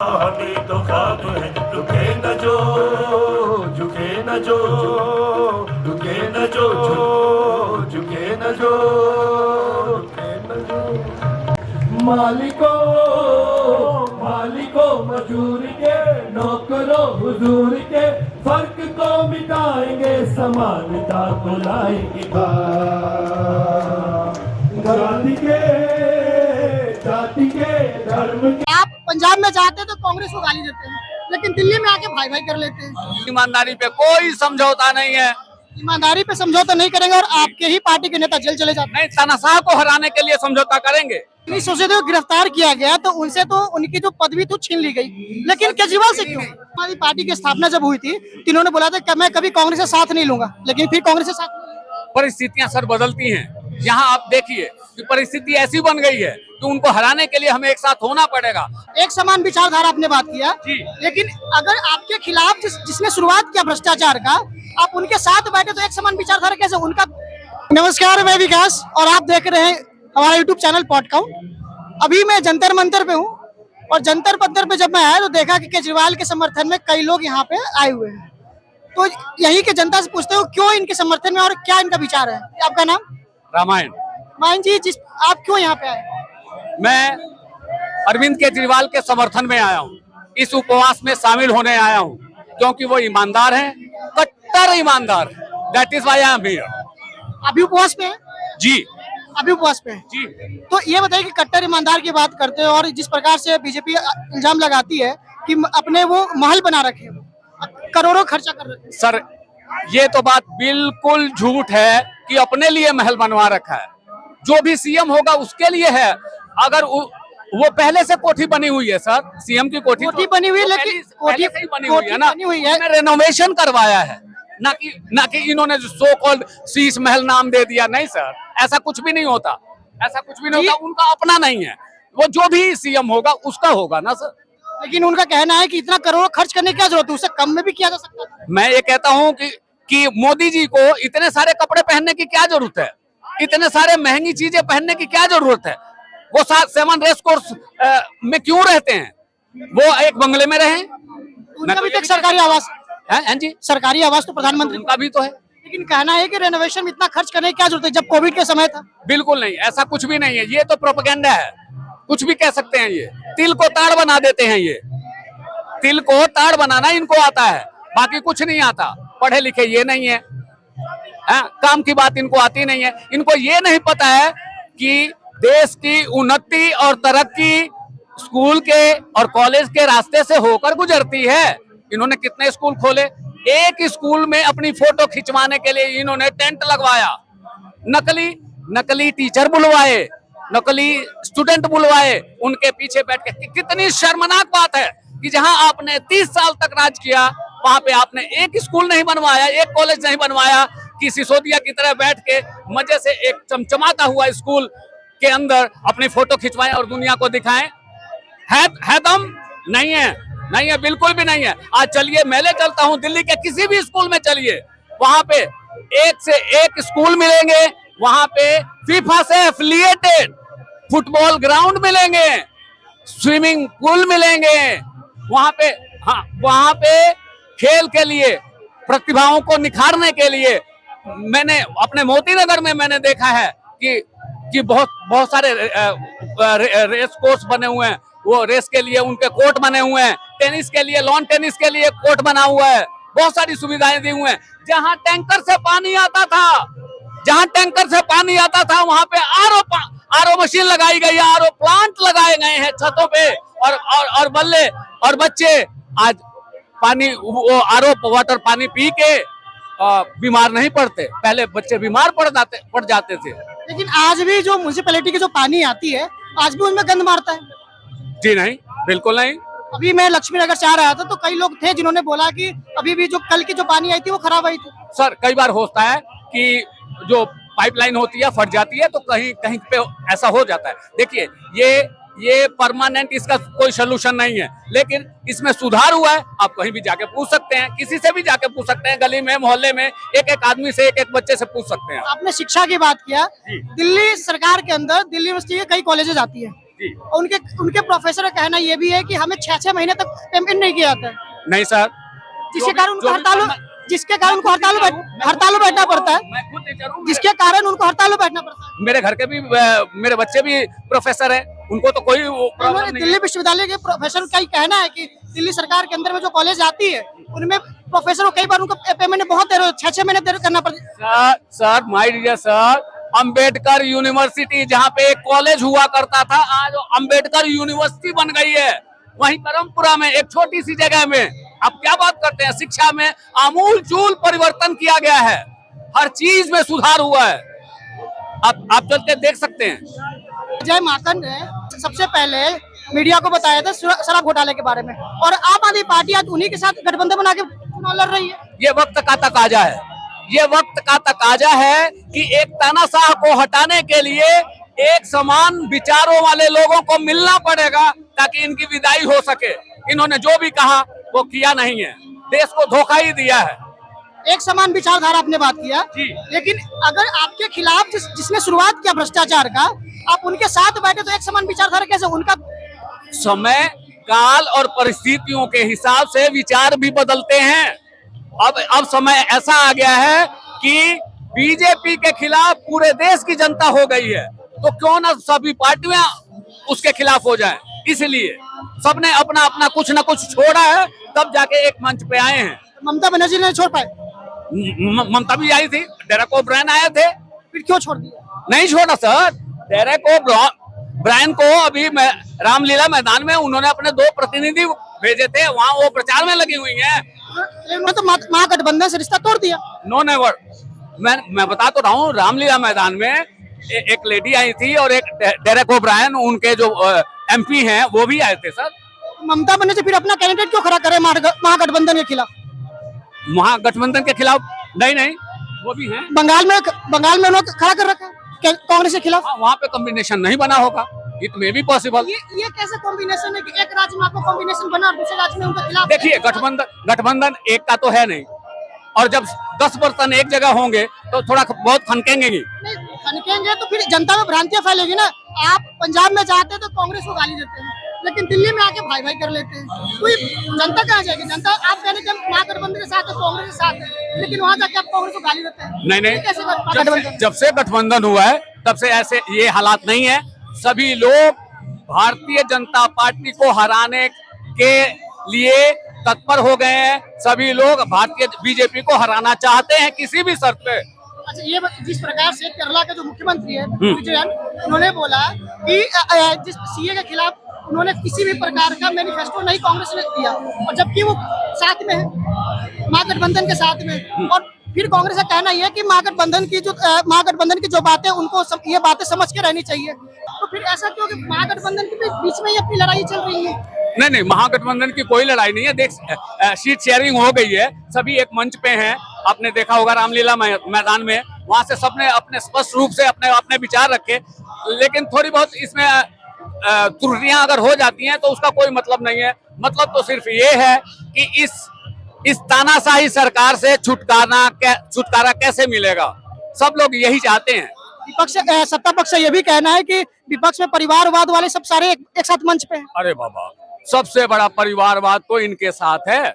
हमें तो ख्वाब है, रुके न जो, झुके न जो, रुके न जो, झुके न जो, रुके न जो। मालिको मालिको मजदूर के, नौकरों हुजूर के, फर्क को मिटाएंगे, समानता को लाएंगे बात। गांधी के, जाति के, धर्म के। आप पंजाब में जाते तो कांग्रेस को गाली देते हैं, लेकिन दिल्ली में आके भाई भाई कर लेते हैं। ईमानदारी पे कोई समझौता नहीं है। ईमानदारी पे समझौता नहीं करेंगे और आपके ही पार्टी के नेता जेल चले जाते हैं। नहीं, तानाशाह को हराने के लिए समझौता करेंगे। को गिरफ्तार किया गया तो उनसे तो उनकी जो पदवी थी छीन ली गई, लेकिन केजरीवाल से क्यों? हमारी पार्टी की स्थापना जब हुई थी तो इन्होंने बोला था कि मैं कभी कांग्रेस से साथ नहीं लूंगा, लेकिन फिर कांग्रेस से साथ। परिस्थितियां सर बदलती हैं। यहाँ आप देखिए कि परिस्थिति ऐसी बन गई है कि उनको हराने के लिए हमें एक साथ होना पड़ेगा। एक समान विचारधारा आपने बात किया, लेकिन अगर आपके खिलाफ जिसने शुरुआत किया भ्रष्टाचार का, आप उनके साथ बैठे तो एक समान विचारधारा कैसे उनका? नमस्कार, मैं विकास और आप देख रहे हैं हमारा यूट्यूब चैनल पॉडकास्ट। अभी मैं जंतर मंतर पे हूँ और जंतर मंतर पे जब मैं आया तो देखा कि केजरीवाल के समर्थन में कई लोग यहाँ पे आए हुए हैं। तो यही के जनता से पूछते हो क्यों इनके समर्थन में और क्या इनका विचार है। आपका नाम? रामायण। मान जी, आप क्यों यहाँ पे आए? मैं अरविंद केजरीवाल के समर्थन में आया हूँ, इस उपवास में शामिल होने आया हूँ क्योंकि वो ईमानदार है, कट्टर ईमानदार। That is why I am here. अभी उपवास पे है जी, अभी उपवास पे है जी। तो ये बताइए कि कट्टर ईमानदार की बात करते हैं और जिस प्रकार से बीजेपी इल्जाम लगाती है कि अपने वो महल बना रखे, करोड़ों खर्चा कर रहे हैं। सर, ये तो बात बिल्कुल झूठ है कि अपने लिए महल बनवा रखा है। जो भी सीएम होगा उसके लिए है। अगर वो पहले से कोठी बनी हुई है सर, सीएम की कोठी बनी हुई है, लेकिन पहले से ही बनी हुई है ना, रेनोवेशन करवाया है, ना कि इन्होंने सो कॉल्ड शीश महल नाम दे दिया। नहीं सर, ऐसा कुछ भी नहीं होता, ऐसा कुछ भी नहीं होता। उनका अपना नहीं है, वो जो भी सीएम होगा उसका होगा ना सर। लेकिन उनका कहना है कि इतना करोड़ खर्च करने की क्या जरूरत है, उससे कम में भी किया जा सकता है। मैं ये कहता हूँ कि मोदी जी को इतने सारे कपड़े पहनने की क्या जरूरत है, इतने सारे महंगी चीजें पहनने की क्या जरूरत है। वो 7 रेस कोर्स में क्यों रहते हैं? वो एक बंगले में रहे। उनका भी तो एक सरकारी आवास है जी, सरकारी आवास तो प्रधानमंत्री का भी तो है। लेकिन कहना है कि रेनोवेशन में इतना खर्च करने की क्या जरूरत है जब कोविड के समय था। बिल्कुल नहीं, ऐसा कुछ भी नहीं है। ये तो प्रोपेगेंडा है, कुछ भी कह सकते हैं। ये तिल को ताड़ बना देते हैं। ये तिल को ताड़ बनाना इनको आता है, बाकी कुछ नहीं आता। पढ़े लिखे ये नहीं है, काम की बात इनको आती नहीं है। इनको ये नहीं पता है कि देश की उन्नति और तरक्की स्कूल के और कॉलेज के रास्ते से होकर गुजरती है। इन्होंने कितने स्कूल खोले, एक स्कूल में अपनी फोटो खिंचवाने के लिए इन्होंने टेंट लगवाया, नकली टीचर बुलवाए, नकली स्टूडेंट बुलवाए, उनके पीछे बैठ के। कितनी शर्मनाक बात है कि जहां आपने 30 साल तक राज किया वहां पे आपने एक स्कूल नहीं बनवाया, एक कॉलेज नहीं बनवाया कि सिसोदिया की तरह बैठ के मजे से एक चमचमाता हुआ स्कूल के अंदर अपनी फोटो खिंचवाएं और दुनिया को दिखाएं। है दम? नहीं है, नहीं है, बिल्कुल भी नहीं है। आज चलिए मैं ले चलता हूं दिल्ली के किसी भी स्कूल में, चलिए वहां पे एक से एक स्कूल मिलेंगे। वहां पे फीफा से एफिलिएटेड फुटबॉल ग्राउंड मिलेंगे, स्विमिंग पूल मिलेंगे वहां पे। हाँ, वहां पे खेल के लिए, प्रतिभाओं को निखारने के लिए मैंने अपने मोती नगर में मैंने देखा है कि बहुत सारे रेस कोर्स बने हुए हैं। वो रेस के लिए उनके कोर्ट बने हुए हैं, टेनिस के लिए, लॉन टेनिस के लिए कोर्ट बना हुआ है, बहुत सारी सुविधाएं दी हुई हैं। जहां टैंकर से पानी आता था वहां पे आरओ मशीन लगाई गई है, आरओ प्लांट लगाए गए हैं छतों पे, और बच्चे आज पानी, वो आरओ वाटर पानी पी के बीमार नहीं पड़ते। पहले बच्चे बीमार पड़ जाते थे। लेकिन आज भी जो म्युनिसिपैलिटी की जो पानी आती है आज भी उनमें गंद मारता है। जी नहीं, बिल्कुल नहीं। अभी मैं लक्ष्मी नगर से आ रहा था तो कई लोग थे जिन्होंने बोला कि अभी भी जो कल की जो पानी आई थी वो खराब आई थी। सर, कई बार होता है कि जो पाइपलाइन होती है फट जाती है, तो कहीं कहीं पे ऐसा हो जाता है। देखिए, ये परमानेंट इसका कोई सोल्यूशन नहीं है, लेकिन इसमें सुधार हुआ है। आप कहीं भी जाके पूछ सकते हैं, किसी से भी जाके पूछ सकते हैं, गली में, मोहल्ले में, एक आदमी से, एक बच्चे से पूछ सकते हैं। आपने शिक्षा की बात किया, दिल्ली सरकार के अंदर दिल्ली यूनिवर्सिटी के कई कॉलेजेस आती है, जी। और उनके प्रोफेसर का कहना ये भी है कि हमें 6-6 महीने तक पेमेंट नहीं किया जाता है, नहीं सर, जिसके कारण उनको जो भी हड़तालों में बैठना पड़ता है, मैं खुद टीचर हूँ, जिसके कारण उनको हड़ताल में बैठना पड़ता है। मेरे घर के भी मेरे बच्चे भी प्रोफेसर है, उनको तो कोई प्रॉब्लम उन्होंने नहीं दिल्ली है। विश्वविद्यालय के प्रोफेसर का ही कहना है कि दिल्ली सरकार के अंदर में जो कॉलेज आती है उनमें प्रोफेसर को कई बार उनको पेमेंट में बहुत देर 6-6 महीने देर करना पड़ता है। Sir my dear sir, Ambedkar university जहाँ पे एक कॉलेज हुआ करता था, आज अंबेडकर यूनिवर्सिटी बन गई है। वहीं परमपुरा में एक छोटी सी जगह में आप क्या बात करते हैं, शिक्षा में आमूल चूल परिवर्तन किया गया है, हर चीज में सुधार हुआ है। आप चल के देख सकते हैं। जय माकन ने सबसे पहले मीडिया को बताया था शराब घोटाले के बारे में, और आप आदमी पार्टी आज उन्हीं के साथ गठबंधन बना के चुनाव लड़ रही है। ये वक्त का तकाजा है, ये वक्त का तकाजा है कि एक तानाशाह को हटाने के लिए एक समान विचारों वाले लोगों को मिलना पड़ेगा ताकि इनकी विदाई हो सके। इन्होंने जो भी कहा वो किया नहीं है, देश को धोखा ही दिया है। एक समान विचारधारा आपने बात किया जी। लेकिन अगर आपके खिलाफ जिसने शुरुआत किया भ्रष्टाचार का, आप उनके साथ बैठे तो एक समान विचारधारा कैसे? उनका समय काल और परिस्थितियों के हिसाब से विचार भी बदलते हैं। अब समय ऐसा आ गया है कि बीजेपी के खिलाफ पूरे देश की जनता हो गई है, तो क्यों ना सभी पार्टियां उसके खिलाफ हो जाएं। इसलिए सबने अपना अपना कुछ ना कुछ छोड़ा है, तब जाके एक मंच पे आए हैं। ममता बनर्जी ने छोड़ पाए, ममता भी आई थी, डेरेक ओब्रायन आए थे, फिर क्यों छोड़ दिया? नहीं छोड़ा सर। डेरेक ओब्रायन को अभी रामलीला मैदान में उन्होंने अपने 2 प्रतिनिधि भेजे थे, वहाँ वो प्रचार में लगी हुई हैं। उन्होंने तो महागठबंधन से रिश्ता तोड़ दिया। नो नेवर, मैं बता तो रहा हूँ, रामलीला मैदान में एक लेडी आई थी और एक डेरेक ओब्रायन, उनके जो MP हैं वो भी आए थे सर। ममता बनर्जी फिर अपना कैंडिडेट क्यों खड़ा करे महागठबंधन के खिलाफ? महागठबंधन के खिलाफ नहीं, वो भी हैं। बंगाल में उन्होंने खड़ा कर रखा है कांग्रेस के खिलाफ। वहाँ पे कॉम्बिनेशन नहीं बना होगा, इट मे बी पॉसिबल। ये कैसे कॉम्बिनेशन है कि एक राज्य में आपको कॉम्बिनेशन बना और दूसरे राज्य में उनके खिलाफ? देखिए, गठबंधन एक का तो है नहीं, और जब 10 बर्तन एक जगह होंगे तो थोड़ा बहुत खनकेंगे ही। नहीं खनकेंगे तो फिर जनता में भ्रांतियां फैलेगी ना। आप पंजाब में जाते हैं तो कांग्रेस को गाली देते हैं, लेकिन दिल्ली में आके भाई भाई कर लेते हैं, तो जनता कहाँ जाएगी? जनता आप कहने के महागठबंधन के साथ है, कांग्रेस के साथ है, लेकिन वहाँ जाके आप कांग्रेस को गाली देते हैं। नहीं, कैसे गठबंधन? जब से गठबंधन हुआ है तब से ऐसे ये हालात नहीं है। सभी लोग भारतीय जनता पार्टी को हराने के लिए तत्पर हो गए हैं। सभी लोग भारतीय बीजेपी को हराना चाहते हैं किसी भी शर्त पे। अच्छा, ये जिस प्रकार से केरला के जो मुख्यमंत्री है विजयन, उन्होंने बोला कि जिस सीए के खिलाफ उन्होंने किसी भी प्रकार का मैनिफेस्टो नहीं कांग्रेस ने दिया, और जबकि वो साथ में है महागठबंधन के साथ में। और फिर कांग्रेस का कहना यह है कि महागठबंधन की जो बातें उनको ये बातें समझ के रहनी चाहिए। तो फिर ऐसा क्यों कि महागठबंधन के बीच में ही अपनी लड़ाई चल रही है? नहीं, महागठबंधन की कोई लड़ाई नहीं है। देख, सीट शेयरिंग हो गई है, सभी एक मंच पे हैं। आपने देखा होगा रामलीला मैदान में, वहां से सबने अपने स्पष्ट रूप से अपने विचार रखे, लेकिन थोड़ी बहुत इसमें त्रुटियां अगर हो जाती हैं तो उसका कोई मतलब नहीं है। मतलब तो सिर्फ ये है कि इस तानाशाही सरकार से छुटकारा कैसे मिलेगा, सब लोग यही चाहते हैं। सत्ता पक्ष का ये भी कहना है कि विपक्ष में परिवारवाद वाले सब सारे एक साथ मंच पे हैं। अरे बाबा, सबसे बड़ा परिवारवाद तो इनके साथ है।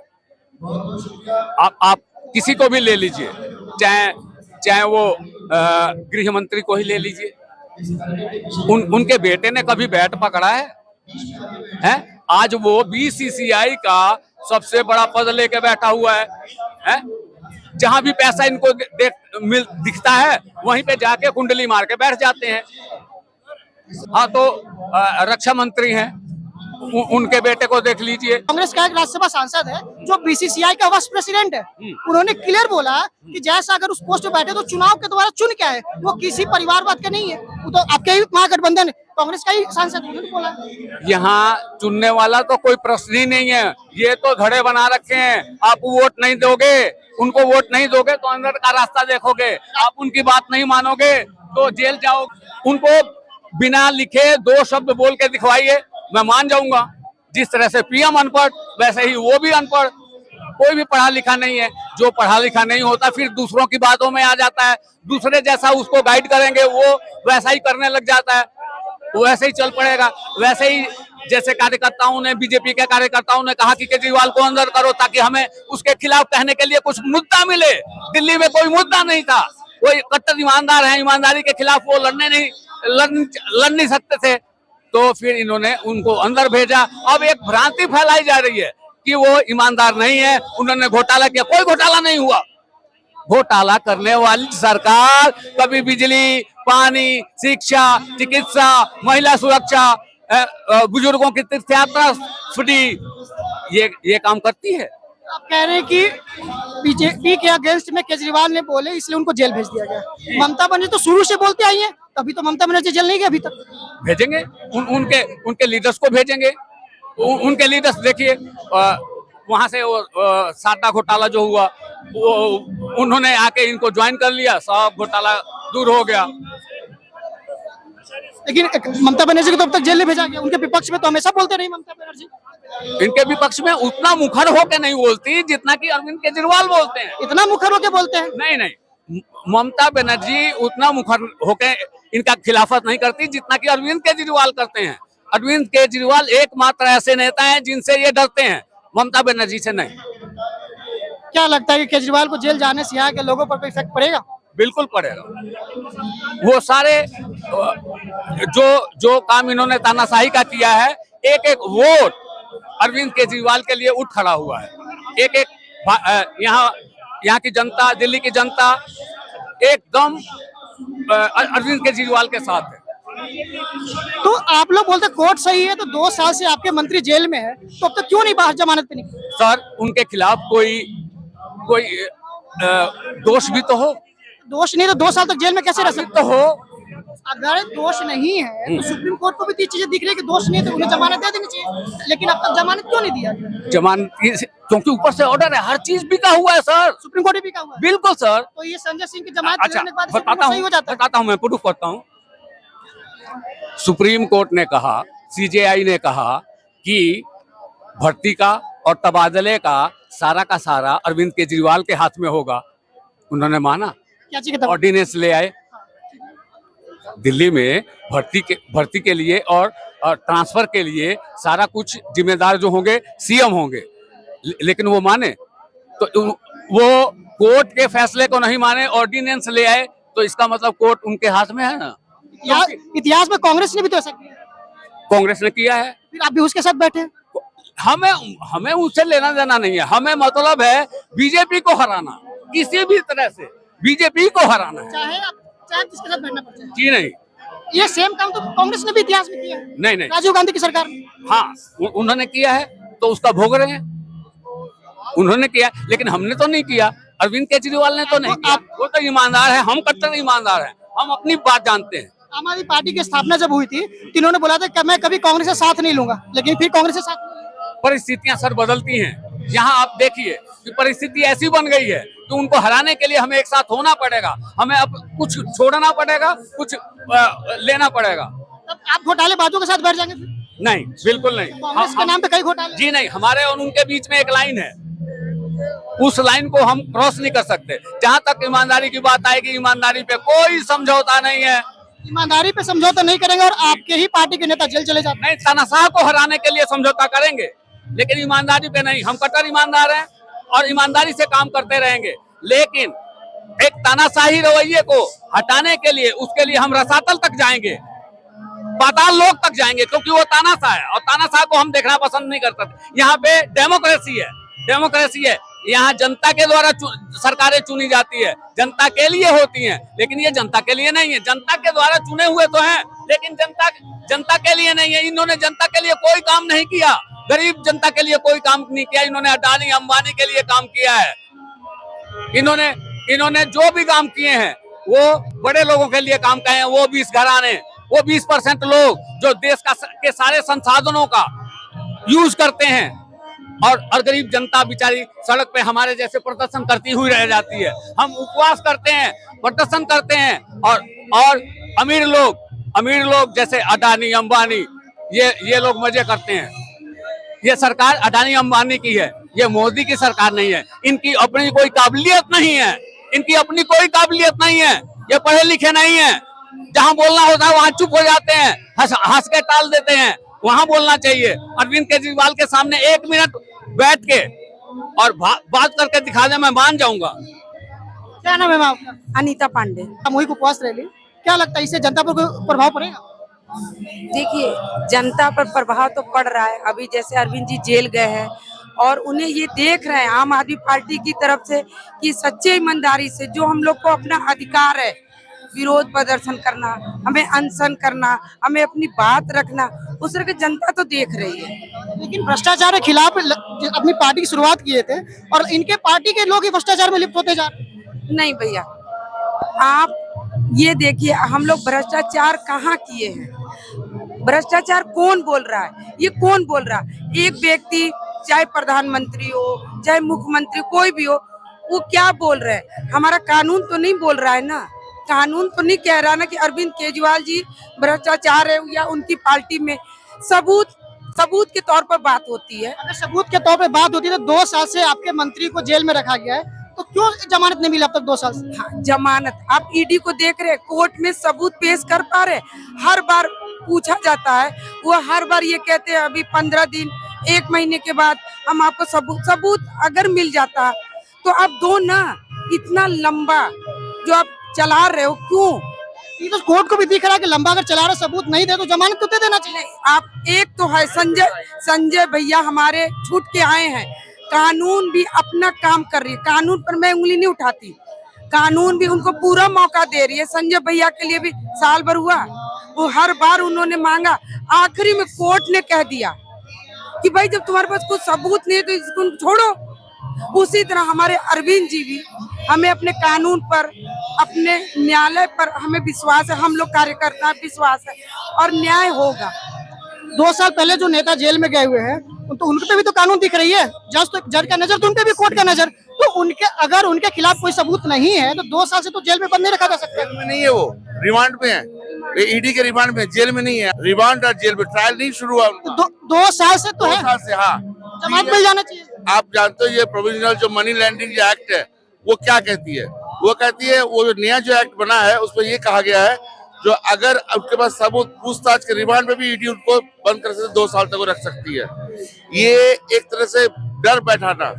आप किसी को भी ले लीजिए, चाहे वो गृह मंत्री को ही ले लीजिए, उनके बेटे ने कभी बैट पकड़ा है? आज वो BCCI का सबसे बड़ा पद लेके बैठा हुआ है? जहां भी पैसा इनको दिखता है वहीं पे जाके कुंडली मार के बैठ जाते हैं। हाँ, तो रक्षा मंत्री हैं, उनके बेटे को देख लीजिए। कांग्रेस का एक राज्यसभा सांसद है जो BCCI का वाइस प्रेसिडेंट है, उन्होंने क्लियर बोला कि जैसा अगर उस पोस्ट पे बैठे तो चुनाव के द्वारा चुन के आए, वो किसी परिवारवाद के नहीं है। वो तो आपके ही महागठबंधन कांग्रेस का ही सांसद, उन्होंने बोला। यहाँ चुनने वाला तो कोई प्रश्न ही नहीं है, ये तो धड़े बना रखे हैं। आप वोट नहीं दोगे, उनको वोट नहीं दोगे तो अंदर का रास्ता देखोगे, आप उनकी बात नहीं मानोगे तो जेल जाओगे। उनको बिना लिखे 2 शब्द बोल के दिखवाइए, मैं मान जाऊंगा। जिस तरह से PM अनपढ़, वैसे ही वो भी अनपढ़, कोई भी पढ़ा लिखा नहीं है। जो पढ़ा लिखा नहीं होता फिर दूसरों की बातों में आ जाता है, दूसरे जैसा उसको गाइड करेंगे वो वैसा ही करने लग जाता है। वैसे ही चल पड़ेगा। वैसे ही जैसे कार्यकर्ताओं ने, बीजेपी के कार्यकर्ताओं ने कहा कि केजरीवाल को अंदर करो ताकि हमें उसके खिलाफ कहने के लिए कुछ मुद्दा मिले। दिल्ली में कोई मुद्दा नहीं था, कोई कट्टर ईमानदार है, ईमानदारी के खिलाफ वो लड़ नहीं सकते थे। तो फिर इन्होंने उनको अंदर भेजा। अब एक भ्रांति फैलाई जा रही है कि वो ईमानदार नहीं है, उन्होंने घोटाला किया। कोई घोटाला नहीं हुआ। घोटाला करने वाली सरकार कभी बिजली, पानी, शिक्षा, चिकित्सा, महिला सुरक्षा, बुजुर्गों की तीर्थयात्रा फ्री, ये काम करती है। आप कह रहे हैं कि बीजेपी के अगेंस्ट में केजरीवाल ने बोले इसलिए उनको जेल भेज दिया गया। ममता बनर्जी तो शुरू से बोलते आई है, अभी तो ममता बनर्जी जेल नहीं गई अभी तक। भेजेंगे उनके लीडर्स को भेजेंगे। उनके लीडर्स देखिए, वहां से वो साटा घोटाला जो हुआ, वो उन्होंने आके इनको ज्वाइन कर लिया, सब घोटाला दूर हो गया। लेकिन ममता बनर्जी को तो अब तक जेल नहीं भेजा गया। उनके विपक्ष में तो हमेशा बोलते रही ममता बनर्जी। इनके विपक्ष में उतना मुखर होके नहीं बोलती जितना कि अरविंद केजरीवाल बोलते हैं। इतना मुखर होके बोलते हैं? नहीं, ममता बनर्जी उतना मुखर होके इनका खिलाफत नहीं करती जितना कि अरविंद केजरीवाल करते हैं। अरविंद केजरीवाल एकमात्र ऐसे नेता हैं जिनसे ये डरते हैं, ममता बनर्जी से नहीं। क्या लगता है कि केजरीवाल को जेल जाने से यहाँ के लोगों पर कोई इफेक्ट पड़ेगा? बिल्कुल पड़ेगा। वो सारे जो काम इन्होंने तानाशाही का किया है, एक एक वोट अरविंद केजरीवाल के लिए उठ खड़ा हुआ है। एक एक यहाँ की जनता, दिल्ली की जनता एकदम अरविंद केजरीवाल के साथ है। तो आप लोग बोलते कोर्ट सही है, तो 2 साल से आपके मंत्री जेल में है, तो अब तक क्यों नहीं बाहर जमानत पे निकले? सर, उनके खिलाफ कोई दोष भी तो हो। दोष नहीं तो 2 साल तक जेल में कैसे रह सकते तो हो। अगर दोष नहीं है तो सुप्रीम कोर्ट को भी तो चीजें दिख रही है कि दोष नहीं है, तो उन्हें जमानत दे देनी चाहिए। लेकिन अब तक जमानत क्यों नहीं दिया? जमानत क्योंकि ऊपर से ऑर्डर है, हर चीज बिका हुआ है सर। सुप्रीम कोर्ट भी का हुआ है। बिल्कुल सर। तो ये संजय सिंह की जमानत अच्छा, देने के बाद सही हो जाता है? बताता हूँ, मैं प्रूफ करता हूँ। सुप्रीम कोर्ट ने कहा, सीजेआई ने कहा कि भर्ती का और तबादले का सारा अरविंद केजरीवाल के हाथ में होगा। उन्होंने माना, क्या चीज? ऑर्डिनेंस ले आए। दिल्ली में भर्ती के लिए और ट्रांसफर के लिए सारा कुछ जिम्मेदार जो होंगे सीएम होंगे। लेकिन वो माने तो वो कोर्ट के फैसले को नहीं माने, ऑर्डिनेंस ले आए, तो इसका मतलब कोर्ट उनके हाथ में है ना। इतिहास में कांग्रेस ने भी तो ऐसा किया। कांग्रेस ने किया है, फिर आप भी उसके साथ बैठे। हमें उससे लेना देना नहीं है। हमें मतलब है बीजेपी को हराना, किसी भी तरह से बीजेपी को हराना है, चाहे जिसके साथ बैठना पड़े। जी नहीं। ये सेम काम तो कांग्रेस ने भी इतिहास में किया है। नहीं, राजीव गांधी की सरकार। हाँ, उन्होंने किया है तो उसका भोग रहे हैं। उन्होंने किया, लेकिन हमने तो नहीं किया। अरविंद केजरीवाल ने तो नहीं किया। वो तो ईमानदार है, हम कट्टर ईमानदार हैं, हम अपनी बात जानते हैं। आम आदमी पार्टी की स्थापना जब हुई थी तो इन्होंने बोला था कि मैं कभी कांग्रेस से साथ नहीं लूंगा, लेकिन फिर कांग्रेस से साथ। परिस्थितियां सर बदलती हैं। यहाँ आप देखिए कि परिस्थिति ऐसी बन गई है कि उनको हराने के लिए हमें एक साथ होना पड़ेगा। हमें अब कुछ छोड़ना पड़ेगा, कुछ लेना पड़ेगा। तब आप घोटालेबाजों के साथ बैठ जाएंगे फिर? नहीं, बिल्कुल नहीं। कांग्रेस के नाम पे कई घोटाले। जी नहीं, हमारे और उनके बीच में एक लाइन है, उस लाइन को हम क्रॉस नहीं कर सकते। जहाँ तक ईमानदारी की बात आएगी, ईमानदारी पे कोई समझौता नहीं है। ईमानदारी पे समझौता नहीं करेंगे और आपके ही पार्टी के नेता जेल चले जाते हैं। नहीं, तानाशाह को हराने के लिए समझौता करेंगे, लेकिन ईमानदारी पे नहीं। हम कट्टर ईमानदार हैं और ईमानदारी से काम करते रहेंगे। लेकिन एक तानाशाही रवैये को हटाने के लिए, उसके लिए हम रसातल तक जाएंगे, पाताल लोक तक जाएंगे, क्योंकि वो तानाशाह है और तानाशाह को हम देखना पसंद नहीं कर सकते। यहाँ पे डेमोक्रेसी है, डेमोक्रेसी है। यहाँ जनता के द्वारा सरकारें चुनी जाती है, जनता के लिए होती हैं, लेकिन ये जनता के लिए नहीं है। जनता के द्वारा चुने हुए तो हैं, लेकिन जनता के लिए नहीं है। इन्होंने जनता के लिए कोई काम नहीं किया, गरीब जनता के लिए कोई काम नहीं किया। इन्होंने अडानी अंबानी के लिए काम किया है। इन्होंने जो भी काम किए हैं वो बड़े लोगों के लिए काम किए हैं। वो 20 घराने, वो 20% लोग जो देश के सारे संसाधनों का यूज करते हैं, और गरीब जनता बेचारी सड़क पे हमारे जैसे प्रदर्शन करती हुई रह जाती है। हम उपवास करते हैं, प्रदर्शन करते हैं, और अमीर लोग जैसे अडानी अंबानी ये लोग मजे करते हैं। ये सरकार अडानी अंबानी की है, ये मोदी की सरकार नहीं है। इनकी अपनी कोई काबिलियत नहीं है, ये पढ़े लिखे नहीं है, जहां बोलना होता है वहां चुप हो जाते हैं, हंस के टाल देते हैं। वहां बोलना चाहिए। अरविंद केजरीवाल के सामने 1 मिनट बैठ के और बात करके दिखा दे, मैं मान जाऊंगा। क्या नाम है मैम आपका? अनीता पांडे। सामूहिक उपवास रैली, क्या लगता है इससे जनता पर कोई प्रभाव पड़ेगा? देखिए, जनता पर प्रभाव तो पड़ रहा है। अभी जैसे अरविंद जी जेल गए हैं और उन्हें ये देख रहे हैं आम आदमी पार्टी की तरफ से कि सच्चे ईमानदारी से जो हम लोग को अपना अधिकार है, विरोध प्रदर्शन करना, हमें अनशन करना, हमें अपनी बात रखना, उस तरह की जनता तो देख रही है। लेकिन भ्रष्टाचार के खिलाफ अपनी पार्टी की शुरुआत किए थे और इनके पार्टी के लोग ही भ्रष्टाचार में लिप्त होते जा रहे हैं। नहीं भैया, आप ये देखिए, हम लोग भ्रष्टाचार कहाँ किए हैं? भ्रष्टाचार कौन बोल रहा है? ये कौन बोल रहा है? एक व्यक्ति, चाहे प्रधानमंत्री हो, चाहे मुख्यमंत्री, कोई भी हो, वो क्या बोल रहे हैं? हमारा कानून तो नहीं बोल रहा है ना। कानून तो नहीं कह रहा ना कि अरविंद केजरीवाल जी भ्रष्टाचार है या उनकी पार्टी में। सबूत के तौर पर बात होती है। अगर सबूत के तौर पे बात होती है तो 2 साल से आपके मंत्री को जेल में रखा गया है, तो क्यों जमानत नहीं मिला अब तक 2 साल से? हाँ, जमानत आप ईडी को देख रहे, कोर्ट में सबूत पेश कर पा रहे? हर बार पूछा जाता है, वो हर बार ये कहते हैं अभी 15 दिन 1 महीने के बाद हम आपको सबूत अगर मिल जाता तो आप दो ना। इतना लंबा जो आप चला रहे हो, क्यों? ये तो कोर्ट को भी दिख रहा है कि लंबा अगर चला रहे, सबूत नहीं दे तो जमानत तो दे देना चाहिए। आप एक तो है संजय भैया हमारे छूट के आए हैं। कानून भी अपना काम कर रही है, कानून पर मैं उंगली नहीं उठाती। कानून भी उनको पूरा मौका दे रही है। संजय भैया के लिए भी साल भर हुआ, वो हर बार उन्होंने मांगा, आखिरी में कोर्ट ने कह दिया कि भाई जब तुम्हारे पास कुछ सबूत नहीं है तो इसको छोड़ो। उसी तरह हमारे अरविंद जी भी, हमें अपने कानून पर, अपने न्यायालय पर हमें विश्वास है। हम लोग कार्यकर्ता विश्वास है और न्याय होगा। 2 साल पहले जो नेता जेल में गए हुए हैं तो उनके पे भी तो कानून दिख रही है। जज का नजर तो उनपे भी, कोर्ट का नजर तो उनके, अगर उनके खिलाफ कोई सबूत नहीं है तो 2 साल से तो जेल में बंद नहीं रखा जा सकता। जेल में नहीं है, वो रिमांड में है, ईडी के रिमांड में, जेल में नहीं है। रिमांड और जेल में, ट्रायल नहीं शुरू हुआ उनका। 2 साल से तो 2 है, साल से। हाँ, जमानत मिल जाना चाहिए। आप जानते हो ये प्रोविजनल जो मनी लैंडिंग जो एक्ट है वो क्या कहती है? वो कहती है, वो जो नया जो एक्ट बना है उसमें ये कहा गया है, जो अगर उसके पास सबूत, पूछताछ के रिमांड में भी ईडी उनको बंद कर सकते, 2 साल तक वो रख सकती है। ये एक तरह से डर बैठाना,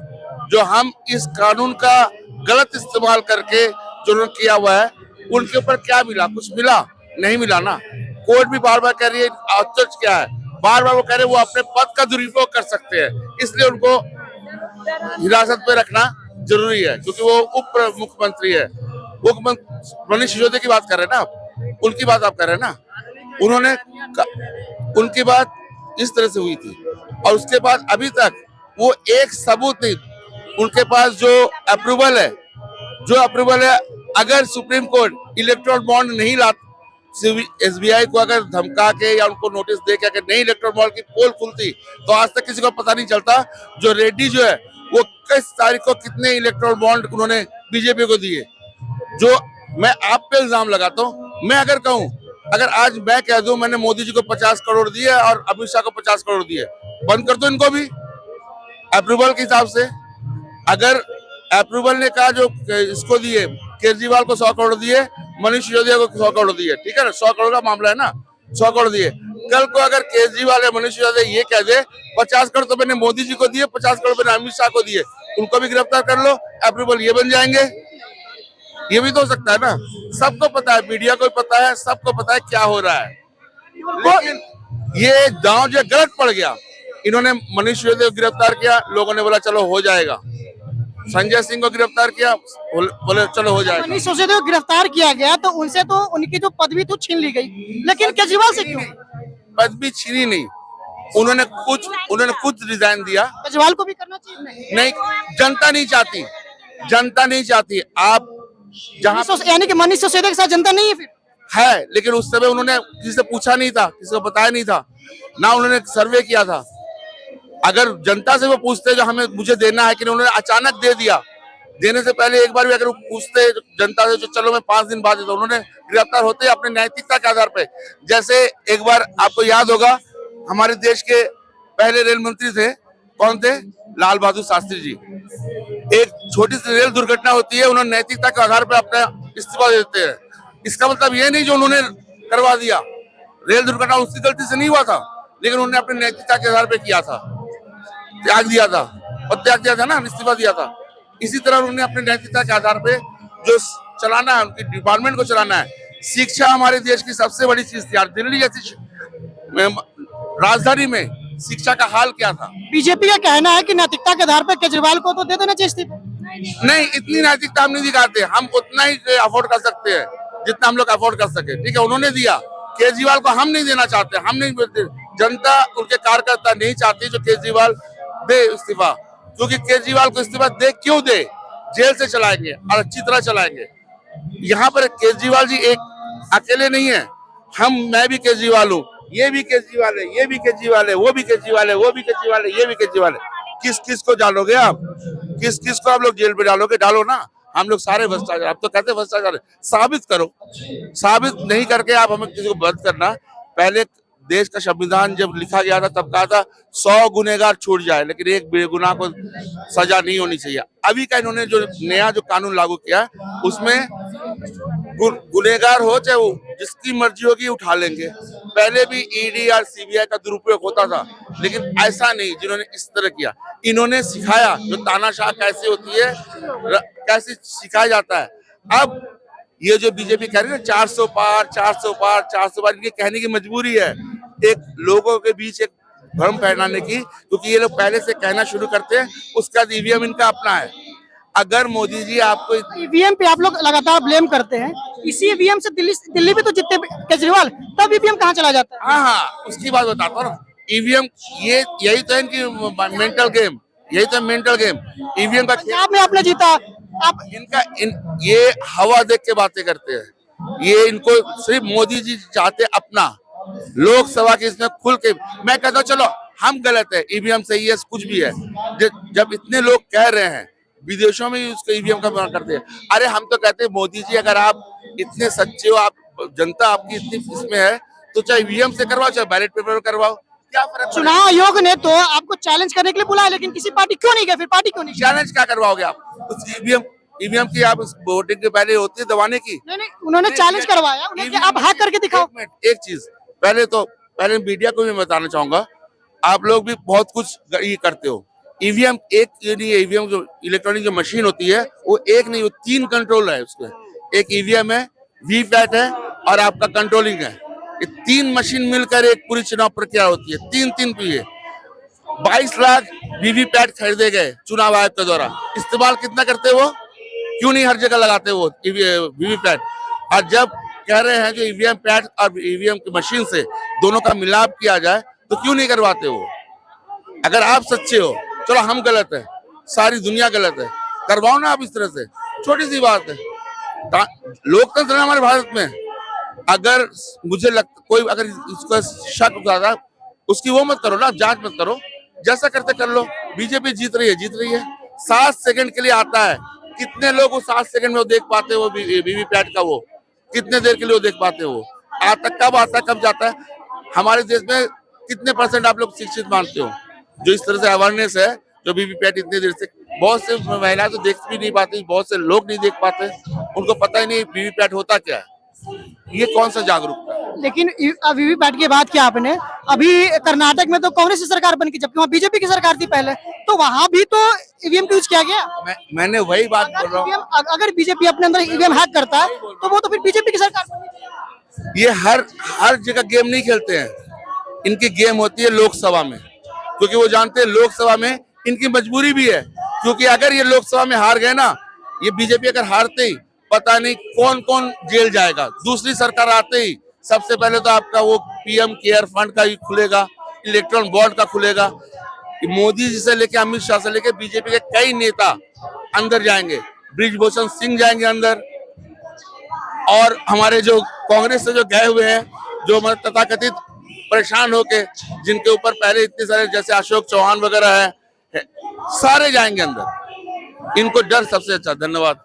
जो हम इस कानून का गलत इस्तेमाल करके जो उन्होंने किया हुआ है, उनके ऊपर क्या मिला? कुछ मिला नहीं मिला ना। कोर्ट भी बार बार कह रही है, आश्चर्य क्या है, बार बार वो कह रहे हैं वो अपने पद का दुरुपयोग कर सकते हैं, इसलिए उनको हिरासत में रखना जरूरी है, क्योंकि वो उप मुख्यमंत्री है। मनीष सिसोदिया की बात कर रहे हैं ना आप, उनकी बात आप कर रहे हैं ना। उनकी बात इस तरह से हुई थी और उसके बाद अभी तक वो एक सबूत नहीं, उनके पास जो अप्रूवल है, अगर सुप्रीम कोर्ट इलेक्ट्रल बॉन्ड नहीं ला, एसबीआई को अगर धमका के या उनको नोटिस दे के अगर नहीं इलेक्ट्रल बॉन्ड की पोल खुलती तो आज तक किसी को पता नहीं चलता जो रेड्डी जो है वो किस तारीख को कितने इलेक्ट्रल बॉन्ड उन्होंने बीजेपी को दिए। जो मैं आप पे इल्जाम लगाता हूँ, मैं अगर कहूँ, अगर आज मैं कह दूं मैंने मोदी जी को 50 करोड़ दिए और अमित शाह को 50 करोड़ दिए, बंद कर दो इनको भी अप्रूवल के हिसाब से। अगर अप्रूवल ने कहा जो इसको दिए, केजरीवाल को 100 करोड़ दिए, मनीष सिसोदिया को 100 करोड़ दिए, ठीक है ना, 100 करोड़ का मामला है ना, 100 करोड़ दिए। कल को अगर केजरीवाल या मनीष सिसोदिया ये कह दे 50 करोड़ तो मैंने मोदी जी को दिए, 50 करोड़ मैंने अमित शाह को दिए, उनको भी गिरफ्तार कर लो, अप्रूवल ये बन जाएंगे। ये भी तो हो सकता है ना। सबको पता है, मीडिया को भी पता है, सबको पता है क्या हो रहा है, लेकिन ये दांव जो गलत पड़ गया। इन्होंने मनीष सिसोदिया को गिरफ्तार किया, लोगों ने बोला चलो हो जाएगा। संजय सिंह को गिरफ्तार किया, बोले चलो हो जाएगा। मनीष सिसोदिया को गिरफ्तार किया गया तो उनसे तो उनकी जो पदवी तो छीन ली गई, लेकिन केजरीवाल से क्यों? पदवी छीनी नहीं, उन्होंने खुद रिजाइन दिया। केजरीवाल को भी करना चाहिए। नहीं, जनता नहीं चाहती। आप जहाँ यानी कि मनीष सिसोदिया के साथ जनता नहीं है फिर है, लेकिन उस समय उन्होंने किसी से पूछा नहीं था, किसी को बताया नहीं था ना, उन्होंने सर्वे किया था। अगर जनता से वो पूछते जो हमें मुझे देना है कि उन्होंने अचानक दे दिया, देने से पहले एक बार भी अगर वो पूछते जनता से जो चलो मैं 5 दिन बाद देता, उन्होंने गिरफ्तार होते अपने नैतिकता के आधार पे। जैसे एक बार आपको याद होगा, हमारे देश के पहले रेल मंत्री थे, कौन थे? लाल बहादुर शास्त्री जी। एक छोटी सी रेल दुर्घटना होती है, उन्होंने नैतिकता के आधार पर अपना इस्तीफा देते हैं। इसका मतलब ये नहीं जो उन्होंने करवा दिया, रेल दुर्घटना उसकी गलती से नहीं हुआ था, लेकिन उन्होंने अपने नैतिकता के आधार पर किया था, त्याग दिया था, और त्याग दिया था ना, इस्तीफा दिया था। इसी तरह उन्होंने अपने नैतिकता के आधार पे जो चलाना है, उनकी डिपार्टमेंट को चलाना है। शिक्षा हमारे देश की सबसे बड़ी चीज थी यार। दिल्ली जैसी राजधानी में शिक्षा का हाल क्या था? बीजेपी का कहना है कि नैतिकता के आधार पर केजरीवाल को तो दे देना चाहिए इस्तीफा। नहीं, इतनी नैतिकता हम नहीं दिखाते, हम उतना ही अफोर्ड कर सकते हैं जितना हम लोग अफोर्ड कर सके। ठीक है, उन्होंने दिया, केजरीवाल को हम नहीं देना चाहते, हम नहीं बोलते, जनता उनके कार्यकर्ता नहीं चाहती जो केजरीवाल दे इस्तीफा, क्योंकि केजरीवाल को इस्तीफा दे क्यों दे, जेल से चलाएंगे और अच्छी तरह चलाएंगे। यहाँ पर केजरीवाल जी एक अकेले नहीं है, मैं भी केजरीवाल हूँ, ये भी केजरीवाल है, ये भी केजरीवाल है, वो भी केजरीवाल है, वो भी केजरीवाल है, ये भी केजरीवाल है। किस किस को डालोगे आप? किस किस को आप लोग जेल पे डालोगे? डालो ना, हम लोग सारे भ्रष्टाचार, आप तो कहते हैं भ्रष्टाचार, साबित करो। साबित नहीं करके आप हमें किसी को बंद करना। पहले देश का संविधान जब लिखा गया था तब कहा था 100 गुनहगार छूट जाए, लेकिन एक बेगुनाह को सजा नहीं होनी चाहिए। अभी का इन्होंने जो नया जो कानून लागू किया उसमें गुनहगार हो चाहे वो जिसकी मर्जी होगी उठा लेंगे। पहले भी ईडी और सीबीआई का दुरुपयोग होता था, लेकिन ऐसा नहीं जिन्होंने इस तरह किया। इन्होंने सिखाया जो तानाशाह कैसे होती है, कैसे सिखाया जाता है। अब ये जो बीजेपी कह रही है 400 पार 400 पार 400 पार, इनके कहने की मजबूरी है एक लोगों के बीच एक भ्रम फैलाने की, क्योंकि ये लोग पहले से कहना शुरू करते हैं उसका ईवीएम इनका अपना है। अगर मोदी जी आपको ईवीएम पे आप लोग लगातार ब्लेम करते हैं, इसी ईवीएम से दिल्ली भी तो जीतते केजरीवाल, तब ईवीएम कहाँ चला जाता है? हाँ, उसकी बात बताता हूँ ना। ईवीएम यही तो है इनकी मेंटल गेम, यही तो मेंटल गेम। ईवीएम का पंजाब में आपने जीता, आप ये हवा देख के बातें करते हैं। ये इनको सिर्फ मोदी जी चाहते अपना, लोकसभा के इसमें खुल के मैं कहता हूँ चलो हम गलत है, ईवीएम सही है, कुछ भी है। जब इतने लोग कह रहे हैं, विदेशों में उसको ईवीएम का व्यवहार करते हैं। अरे हम तो कहते हैं मोदी जी अगर आप इतने सच्चे हो, आप जनता आपकी इतनी इसमें है, तो चाहे ईवीएम से करवाओ चाहे बैलेट पेपर करवाओ, क्या फर्क? चुनाव आयोग ने तो आपको चैलेंज करने के लिए बुलाया, लेकिन किसी पार्टी क्यों नहीं गए? फिर पार्टी क्यों नहीं? चैलेंज क्या करवाओगे आप? उस ईवीएम की आप वोटिंग के पहले होती है दबाने की। नहीं, उन्होंने चैलेंज करवाया, उन्हें आप हैक करके दिखाओ। एक चीज पहले मीडिया को भी बताना चाहूंगा, आप लोग भी बहुत कुछ ये करते हो। ईवीएम एक ईवीएम जो इलेक्ट्रॉनिक जो मशीन होती है वो एक नहीं, वो 3 कंट्रोल है उसके। एक ईवीएम है, वीवीपैट है और आपका कंट्रोलिंग है। ये 3 मशीन मिलकर एक पूरी चुनाव प्रक्रिया होती है। 3 पीए 22 लाख वीवीपैट खरीदे गए चुनाव आयोग के द्वारा। इस्तेमाल कितना करते वो? क्यों नहीं हर जगह लगाते वो वीवीपैट? और जब कह रहे हैं जो ईवीएम पैट और ईवीएम की मशीन से दोनों का मिलाप किया जाए तो क्यों नहीं करवाते वो? अगर आप सच्चे हो, चलो हम गलत है, सारी दुनिया गलत है, करवाओ ना आप इस तरह से। छोटी सी बात है, लोकतंत्र है हमारे भारत में। अगर मुझे कोई अगर इसका शक होता है उसकी वो मत करो ना, जांच मत करो, जैसा करते कर लो। बीजेपी जीत रही है। 7 सेकंड के लिए आता है, कितने लोग वो 7 सेकंड में वो देख पाते हैं? वो वीवीपैट का वो कितने देर के लिए वो देख पाते हैं? वो कब आता है कब जाता है? हमारे देश में कितने % आप लोग शिक्षित मानते हो जो इस तरह से अवेयरनेस है? जो वीवीपैट इतनी देर से, बहुत से महिलाएं तो देख भी नहीं पाती, बहुत से लोग नहीं देख पाते, उनको पता ही नहीं वीवीपैट होता क्या है। ये कौन सा जागरूकता है? लेकिन वीवीपैट की बात किया आपने, अभी कर्नाटक में तो कांग्रेस की सरकार बन की, जबकि वहाँ बीजेपी की सरकार थी पहले, तो वहाँ भी तो ईवीएम का यूज किया गया। मैंने वही बात बोल रहा हूँ, अगर बीजेपी अपने अंदर ईवीएम हैक करता है तो वो तो फिर बीजेपी की सरकार। ये हर जगह गेम नहीं खेलते हैं, इनकी गेम होती है लोकसभा में, क्योंकि वो जानते हैं लोकसभा में इनकी मजबूरी भी है। क्योंकि अगर ये लोकसभा में हार गए ना, ये बीजेपी अगर हारते ही पता नहीं कौन कौन जेल जाएगा। दूसरी सरकार आते ही सबसे पहले तो आपका वो पीएम केयर फंड का ही खुलेगा, इलेक्ट्रॉन बॉन्ड का खुलेगा। मोदी जी से लेके अमित शाह से लेके बीजेपी के कई नेता अंदर जाएंगे, ब्रिजभूषण सिंह जाएंगे अंदर, और हमारे जो कांग्रेस से जो गए हुए हैं, जो मतलब तथाकथित परेशान होके, जिनके ऊपर पहले इतने सारे जैसे अशोक चौहान वगैरह है, सारे जाएंगे अंदर। इनको डर सबसे अच्छा। धन्यवाद।